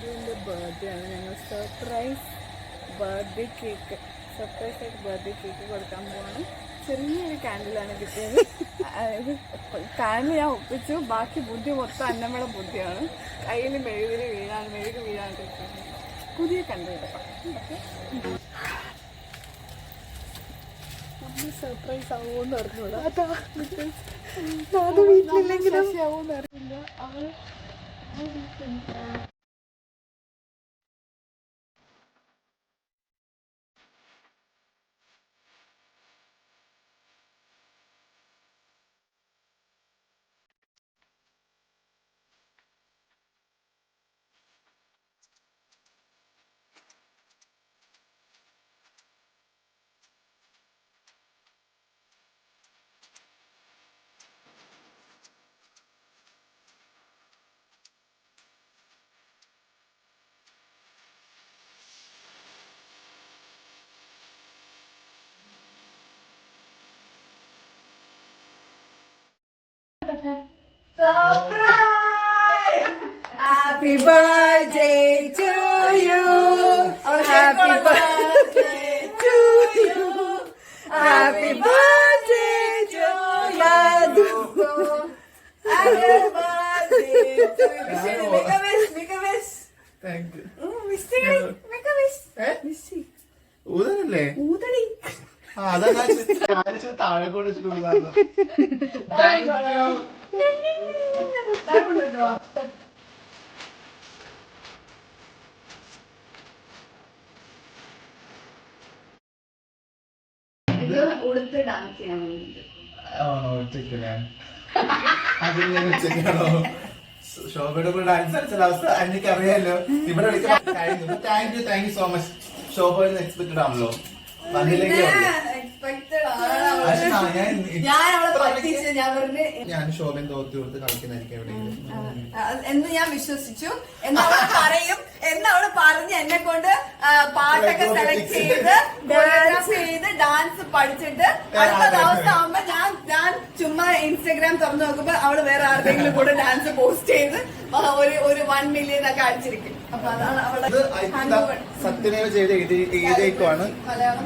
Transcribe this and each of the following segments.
ജോജുവിൻ്റെ birthday ആണ്. ഞങ്ങൾ surprise ആയിട്ട് ബർത്ത്ഡേ കേക്ക് കൊടുക്കാൻ പോവാണ്. ചെറിയൊരു കാൻഡിലാണ് കിട്ടിയത്. ഇത് കാൻഡിൽ ഞാൻ ഒപ്പിച്ചു, ബാക്കി ബുദ്ധി മൊത്തം അന്നമ്മയുടെ ബുദ്ധിയാണ്. കയ്യിൽ മെഴുക് വീഴാൻ കിട്ടുന്നത്. പുതിയ കണ്ടു കിടക്കാം. നമ്മൾ സർപ്രൈസ് ആവുമെന്ന് അറിഞ്ഞൂടാ. വീട്ടിലില്ലെങ്കിലും ആവുമെന്ന് അറിയില്ല. അവൾ Surprise! Happy birthday to you. Happy birthday to you. Happy birthday to Madhu. Happy birthday to you. Make a wish. Thank you. Make a wish. ഊതനല്ലേ? ഊതടി. താഴെ കൊണ്ട് ഉടുത്ത് ഡാൻസ് ചെയ്യാൻ ശോഭയുടെ കൂടെ ഡാൻസ് കളിച്ച അവസ്ഥ എനിക്ക് അറിയാലോ. ഇവിടെ thank you so much. Shobha expected ആണല്ലോ. ഞാൻ ശോഭൻ തോർത്തി കൊടുത്ത് കളിക്കുന്നതായിരിക്കും എവിടെയെങ്കിലും എന്ന് ഞാൻ വിശ്വസിച്ചു. എന്നവള് പറയും എന്നവള് പറഞ്ഞ് എന്നെ കൊണ്ട് പാട്ടൊക്കെ സെലക്ട് ചെയ്ത് കൊറിയോഗ്രാഫി ചെയ്ത് ഡാൻസ് പഠിച്ചിട്ട് അടുത്ത ദിവസം ആവുമ്പോ ഞാൻ ചുമ്മാ ഇൻസ്റ്റഗ്രാം തുറന്നു നോക്കുമ്പോ അവള് വേറെ ആരുടെങ്കിലും കൂടെ ഡാൻസ് പോസ്റ്റ് ചെയ്ത് ഒരു 1 million ഒക്കെ അടിച്ചിരിക്കും. അപ്പൊ അതാണ് അവളുടെ സത്യനേവ ചെയ്ത് എഴുതിയേക്കുവാണ്. മലയാളം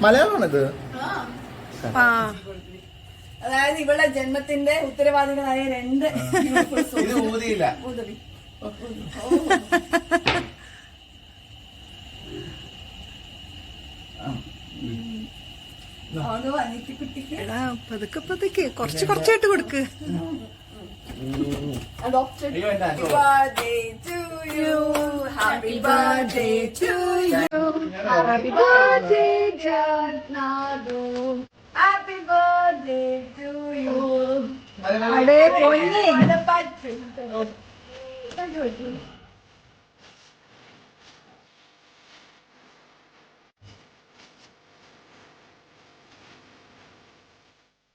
മലയാളമാണിത്. അതായത് ഇവളുടെ ജന്മത്തിന്റെ ഉത്തരവാദികളായ 2 ഇത് ഊതിയില്ല. പതുക്കെ കുറച്ചായിട്ട് കൊടുക്ക്. Adopted. Happy birthday to you. Happy birthday to you. Happy birthday, Janadu. Happy birthday to you. Ade ponni.